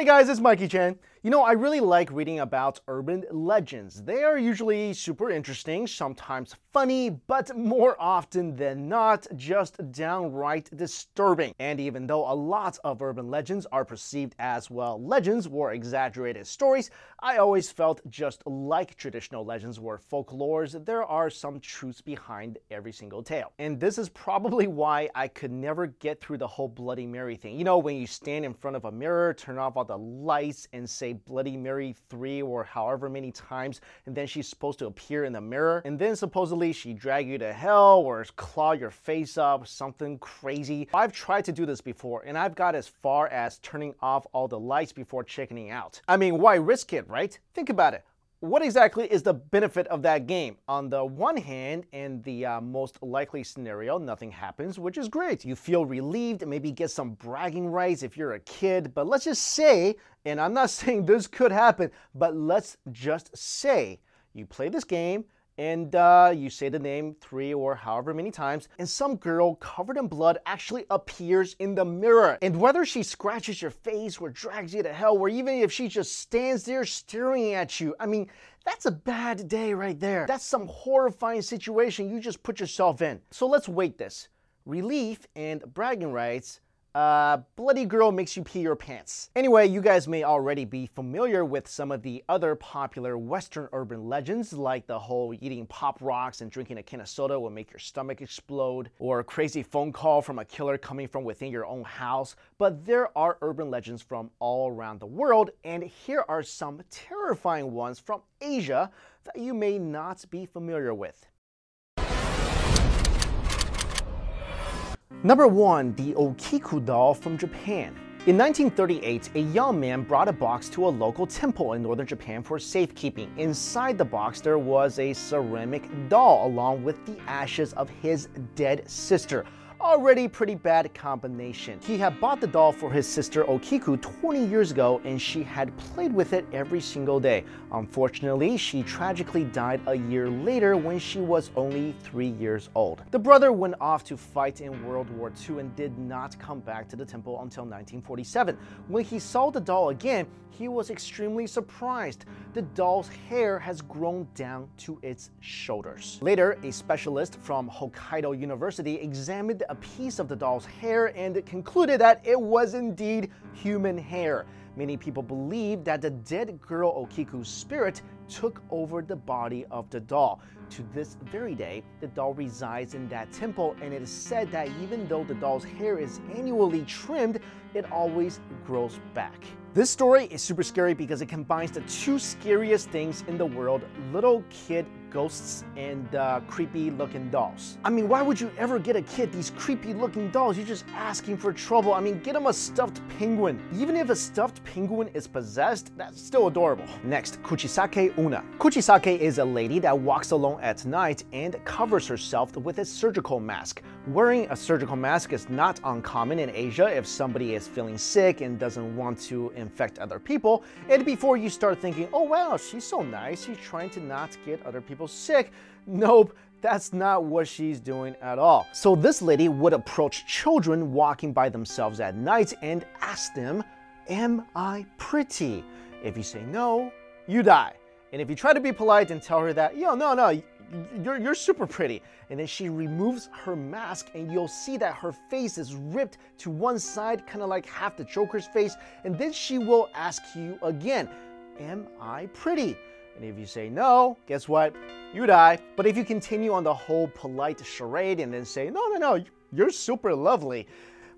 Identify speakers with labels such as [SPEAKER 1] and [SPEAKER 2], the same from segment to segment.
[SPEAKER 1] Hey guys, it's Mikey-chan. You know, I really like reading about urban legends. They are usually super interesting, sometimes funny, but more often than not, just downright disturbing. And even though a lot of urban legends are perceived as, well, legends or exaggerated stories, I always felt just like traditional legends or folklores, there are some truths behind every single tale. And this is probably why I could never get through the whole Bloody Mary thing. You know, when you stand in front of a mirror, turn off all the lights, and say Bloody Mary 3 or however many times, and then she's supposed to appear in the mirror, and then supposedly she drag you to hell or claw your face up, something crazy. I've tried to do this before, and I've got as far as turning off all the lights before checking out. I mean, why risk it, right? Think about it. What exactly is the benefit of that game? On the one hand, in the most likely scenario, nothing happens, which is great. You feel relieved, maybe get some bragging rights if you're a kid, but let's just say, and I'm not saying this could happen, but let's just say you play this game, and you say the name 3 or however many times, and some girl covered in blood actually appears in the mirror. And whether she scratches your face or drags you to hell, or even if she just stands there staring at you, I mean, that's a bad day right there. That's some horrifying situation you just put yourself in. So let's weight this. Relief and bragging rights. Bloody girl makes you pee your pants. Anyway, you guys may already be familiar with some of the other popular Western urban legends, like the whole eating Pop Rocks and drinking a can of soda will make your stomach explode, or a crazy phone call from a killer coming from within your own house. But there are urban legends from all around the world, and here are some terrifying ones from Asia that you may not be familiar with. Number 1. The OKIKU doll from Japan. In 1938, a young man brought a box to a local temple in northern Japan for safekeeping. Inside the box, there was a ceramic doll along with the ashes of his dead sister. Already pretty bad combination. He had bought the doll for his sister OKIKU 20 years ago, and she had played with it every single day. Unfortunately, she tragically died a year later when she was only 3 years old. The brother went off to fight in World War II and did not come back to the temple until 1947. When he saw the doll again, he was extremely surprised. The doll's hair has grown down to its shoulders. Later, a specialist from Hokkaido University examined a piece of the doll's hair and concluded that it was indeed human hair. Many people believe that the dead girl OKIKU's spirit took over the body of the doll. To this very day, the doll resides in that temple, and it is said that even though the doll's hair is annually trimmed, it always grows back. This story is super scary because it combines the two scariest things in the world: little kid ghosts and creepy looking dolls. I mean, why would you ever get a kid these creepy looking dolls? You're just asking for trouble. I mean, get him a stuffed penguin. Even if a stuffed penguin is possessed, that's still adorable. Next, KUCHISAKE Unna. KUCHISAKE is a lady that walks alone at night and covers herself with a surgical mask. Wearing a surgical mask is not uncommon in Asia if somebody is feeling sick and doesn't want to infect other people. And before you start thinking, oh wow, she's so nice, she's trying to not get other people sick. Nope, that's not what she's doing at all. So this lady would approach children walking by themselves at night and ask them, "Am I pretty?" If you say no, you die. And if you try to be polite and tell her that, no, you're super pretty, and then she removes her mask and you'll see that her face is ripped to one side, kind of like half the Joker's face, and then she will ask you again, "Am I pretty?" And if you say no, guess what? You die. But if you continue on the whole polite charade and then say, no, you're super lovely,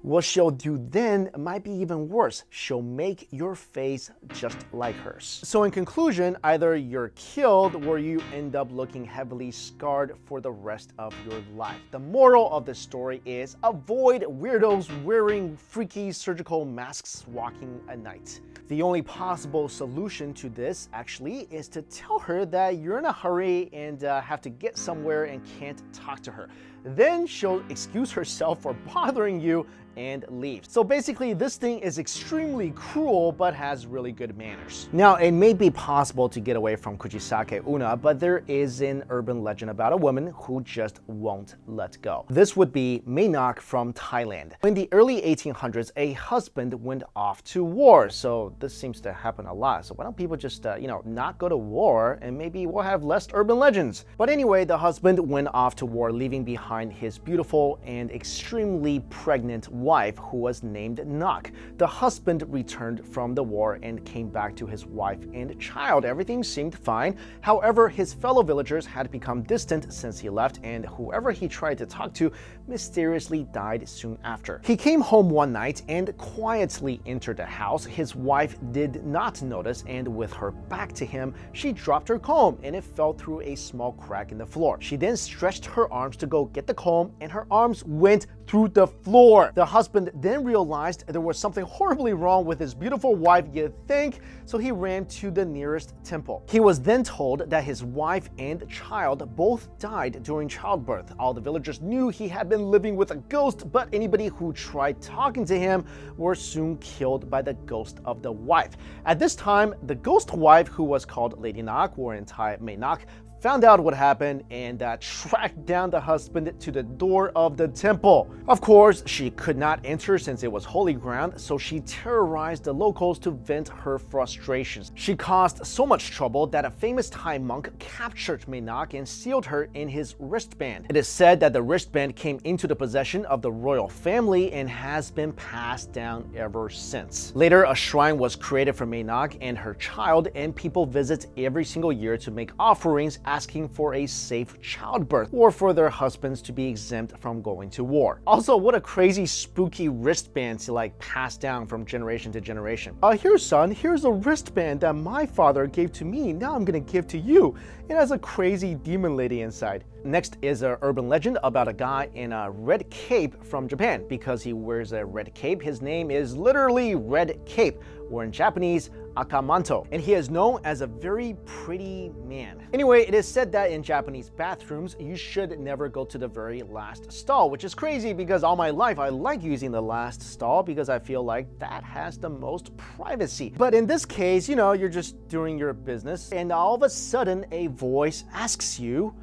[SPEAKER 1] what she'll do then might be even worse. She'll make your face just like hers. So in conclusion, either you're killed or you end up looking heavily scarred for the rest of your life. The moral of the story is avoid weirdos wearing freaky surgical masks walking at night. The only possible solution to this actually is to tell her that you're in a hurry and have to get somewhere and can't talk to her. then she'll excuse herself for bothering you and leave. So basically, this thing is extremely cruel but has really good manners. Now, it may be possible to get away from Kuchisake Unna, but there is an urban legend about a woman who just won't let go. This would be Mainok from Thailand. In the early 1800s, a husband went off to war. So this seems to happen a lot. So why don't people just, not go to war, and maybe we'll have less urban legends. But anyway, the husband went off to war, leaving behind his beautiful and extremely pregnant wife, who was named Nok. The husband returned from the war and came back to his wife and child. Everything seemed fine. However, his fellow villagers had become distant since he left, and whoever he tried to talk to mysteriously died soon after. He came home one night and quietly entered the house. His wife did not notice, and with her back to him, she dropped her comb and it fell through a small crack in the floor. She then stretched her arms to go get the comb, and her arms went through the floor. The husband then realized there was something horribly wrong with his beautiful wife, you'd think, so he ran to the nearest temple. He was then told that his wife and child both died during childbirth. All the villagers knew he had been living with a ghost, but anybody who tried talking to him were soon killed by the ghost of the wife. At this time, the ghost wife, who was called Lady Nok, or in Thai, Mainok, found out what happened and tracked down the husband to the door of the temple. Of course, she could not enter since it was holy ground, so she terrorized the locals to vent her frustrations. She caused so much trouble that a famous Thai monk captured Mainok and sealed her in his wristband. It is said that the wristband came into the possession of the royal family and has been passed down ever since. Later, a shrine was created for Mainok and her child, and people visit every single year to make offerings asking for a safe childbirth or for their husbands to be exempt from going to war. Also, what a crazy spooky wristband to pass down from generation to generation. Here son, here's a wristband that my father gave to me. Now I'm gonna give to you. It has a crazy demon lady inside. Next is an urban legend about a guy in a red cape from Japan. Because he wears a red cape, his name is literally Red Cape, or in Japanese, MANTO, and he is known as a very pretty man. Anyway, it is said that in Japanese bathrooms, you should never go to the very last stall, which is crazy because all my life I like using the last stall because I feel like that has the most privacy. But in this case, you're just doing your business, and all of a sudden a voice asks you,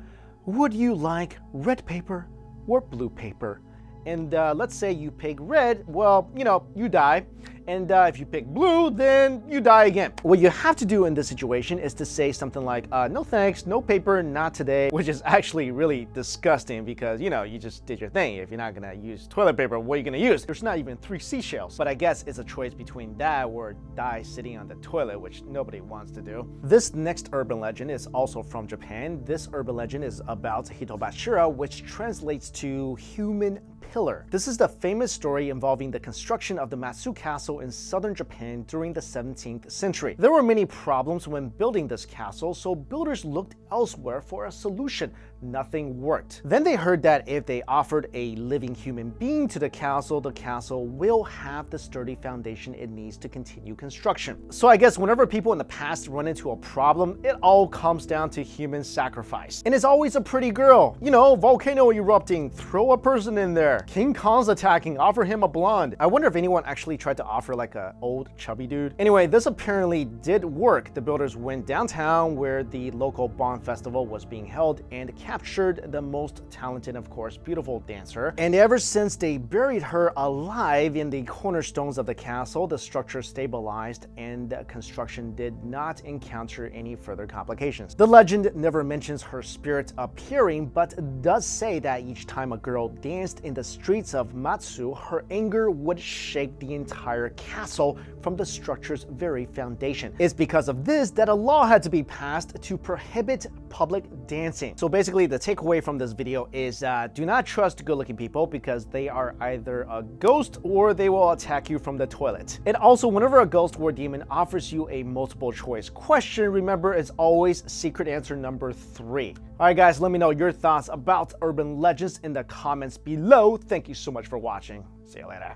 [SPEAKER 1] would you like red paper or blue paper? And let's say you pick red, well, you die. And if you pick blue, then you die again. What you have to do in this situation is to say something like, no thanks, no paper, not today, which is actually really disgusting because, you just did your thing. If you're not gonna use toilet paper, what are you gonna use? There's not even 3 seashells. But I guess it's a choice between that or die sitting on the toilet, which nobody wants to do. This next urban legend is also from Japan. This urban legend is about HITOBASHIRA, which translates to human pillar. This is the famous story involving the construction of the Matsu Castle in southern Japan during the 17th century. There were many problems when building this castle, so builders looked elsewhere for a solution. Nothing worked. Then they heard that if they offered a living human being to the castle will have the sturdy foundation it needs to continue construction. So I guess whenever people in the past run into a problem, it all comes down to human sacrifice. And it's always a pretty girl. Volcano erupting, throw a person in there. King Kong's attacking, offer him a blonde. I wonder if anyone actually tried to offer a old chubby dude. Anyway, this apparently did work. The builders went downtown where the local Bon Festival was being held and captured the most talented, of course, beautiful dancer. And ever since they buried her alive in the cornerstones of the castle, the structure stabilized and construction did not encounter any further complications. The legend never mentions her spirit appearing, but does say that each time a girl danced in the streets of Matsu, her anger would shake the entire castle from the structure's very foundation. It's because of this that a law had to be passed to prohibit public dancing. So basically, the takeaway from this video is do not trust good-looking people because they are either a ghost or they will attack you from the toilet. And also, whenever a ghost or demon offers you a multiple choice question, remember it's always secret answer number 3. Alright guys, let me know your thoughts about urban legends in the comments below. Thank you so much for watching. See you later.